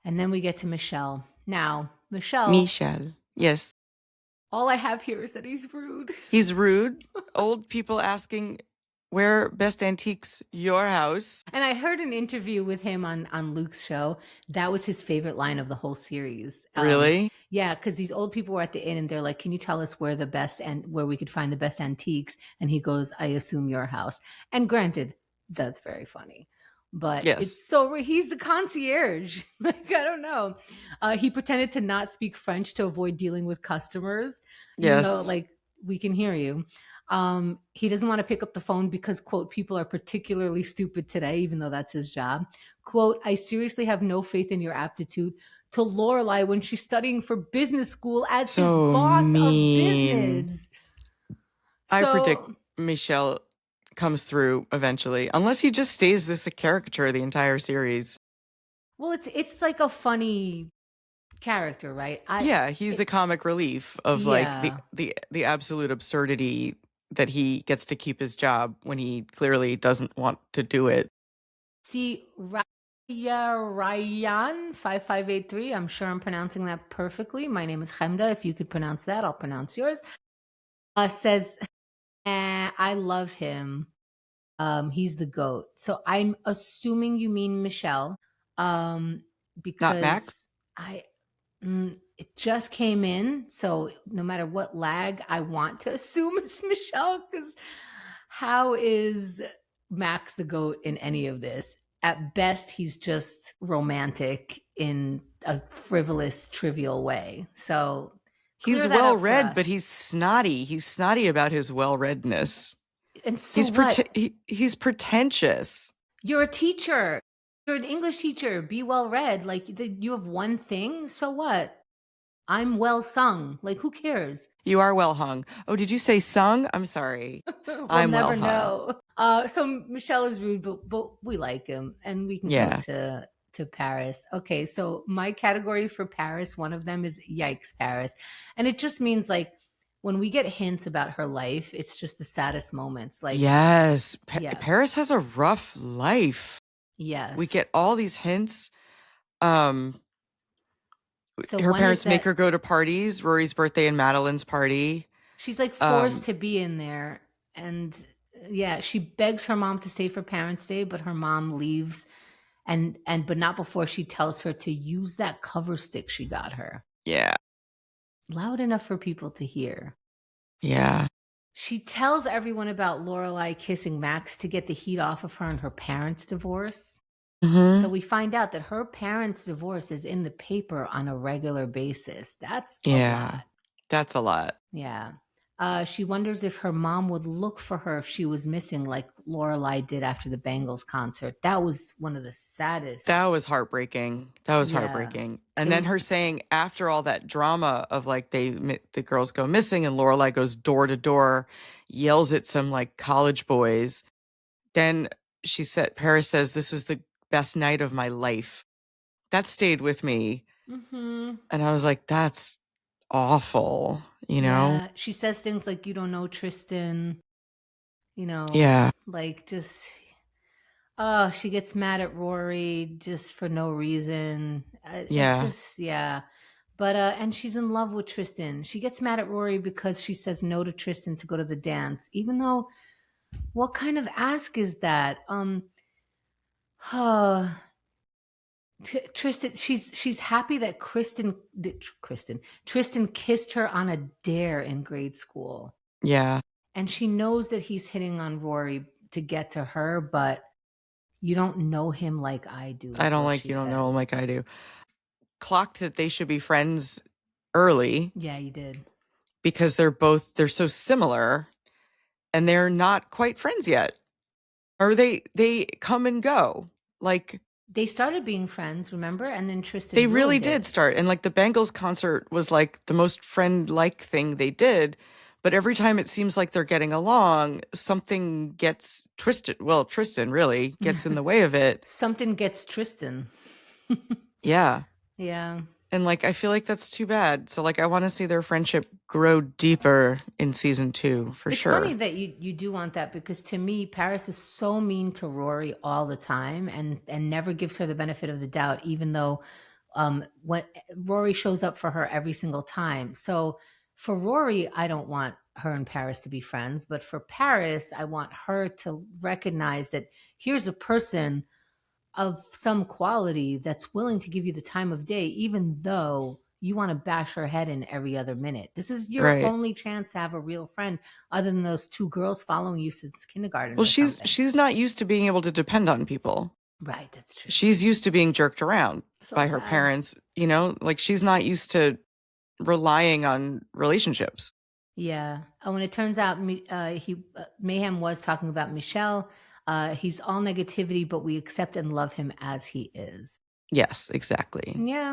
And then we get to Michel. Now, Michel, Michel. Yes. all I have here is that he's rude. He's rude. Old people asking where best antiques your house. And I heard an interview with him on Luke's show. That was his favorite line of the whole series. Really? Yeah, because these old people were at the inn and they're like, "Can you tell us where the best and where we could find the best antiques?" And he goes, "I assume your house." And granted, that's very funny, but Yes. it's so he's the concierge. Like I don't know. He pretended to not speak French to avoid dealing with customers, even though Yes. like we can hear you. He doesn't want to pick up the phone because, quote, people are particularly stupid today, even though that's his job. Quote, I seriously have no faith in your aptitude to Lorelai when she's studying for business school as his So boss of mean. business. I predict So, Michel comes through eventually, unless he just stays this a caricature the entire series. well, it's like a funny character, right? Yeah, he's the comic relief of like Yeah. the absolute absurdity that he gets to keep his job when he clearly doesn't want to do it. See, Ryan 5583. I'm sure I'm pronouncing that perfectly. My name is Chemda. If you could pronounce that, I'll pronounce yours. Says, I love him. He's the goat. So I'm assuming you mean Michelle, Not Max? because it just came in. So no matter what lag, I want to assume it's Michelle because how is Max the goat in any of this? At best, he's just romantic in a frivolous, trivial way. So He's clear that well up for read, but us. he's snotty. He's snotty about his well readness. And so what? He's pretentious. You're a teacher. You're an English teacher. Be well read. Like you have one thing. So what? I'm well sung. Like who cares? You are well hung. Oh, did you say sung? I'm sorry. We'll I'm well never hung. know. So Michelle is rude, but we like him, and we can go Yeah. to Paris. Okay, so my category for Paris, one of them is yikes Paris, and it just means like when we get hints about her life, it's just the saddest moments. Like Yes. yes, Paris has a rough life. We yes. get all these hints. Um, So her one is parents make that her go to parties, Rory's birthday and Madeline's party. she's like forced Um, to be in there, and yeah, she begs her mom to stay for Parents' Day, but her mom leaves and but not before she tells her to use that cover stick she got her yeah. loud enough for people to hear. Yeah. She tells everyone about Lorelai kissing Max to get the heat off of her and her parents' divorce. So Hmm. we find out that her parents' divorce is in the paper on a regular basis. That's a Yeah. lot. That's a lot. Yeah. She wonders if her mom would look for her if she was missing, like Lorelai did after the Bangles concert. That was one of the saddest. That was heartbreaking. That was Yeah. heartbreaking. And It then was her saying after all that drama of like the girls go missing and Lorelai goes door to door, yells at some like college boys. Then she said, Paris says, "This is the best night of my life." That stayed with me, mhm. and I was like, "That's awful," you know? Yeah, she says things like, "You don't know Tristan," Yeah, like just, oh, she gets mad at Rory just for no reason. It's yeah. just, yeah. But, and she's in love with Tristan. She gets mad at Rory because she says no to Tristan to go to the dance, even though, what kind of ask is that? Uh, Tristan, she's happy that Tristan kissed her on a dare in grade school. Yeah. And she knows that he's hitting on Rory to get to her, but you don't know him like I do, I is don't what like she you don't know him says. like I do. Clocked that they should be friends early Yeah, you did. because they're so similar and they're not quite friends yet. Or they come and go. Like They started being friends, remember? And then they Tristan really ruined did it. start. And like the Bangles concert was like the most friend-like thing they did. But every time it seems like they're getting along, something gets twisted. Well, Tristan really gets in the way of it. Something gets Tristan. Yeah. Yeah. And like I feel like that's too bad. So like I want to see their friendship grow deeper in season 2 for It's funny sure. that you do want that because to me, Paris is so mean to Rory all the time and never gives her the benefit of the doubt, even though when Rory shows up for her every single time. So for Rory, I don't want her and Paris to be friends, but for Paris, I want her to recognize that here's a person of some quality that's willing to give you the time of day, even though you want to bash her head in every other minute. This is your Right. only chance to have a real friend other than those two girls following you since kindergarten Well, or something. she's not used to being able to depend on people. Right, that's true. She's used to being jerked around So by her sad. parents, you know, like she's not used to relying on relationships. Yeah. Oh, and it turns out Mayhem was talking about Michel. He's all negativity, but we accept and love him as he is. Yes, exactly. Yeah.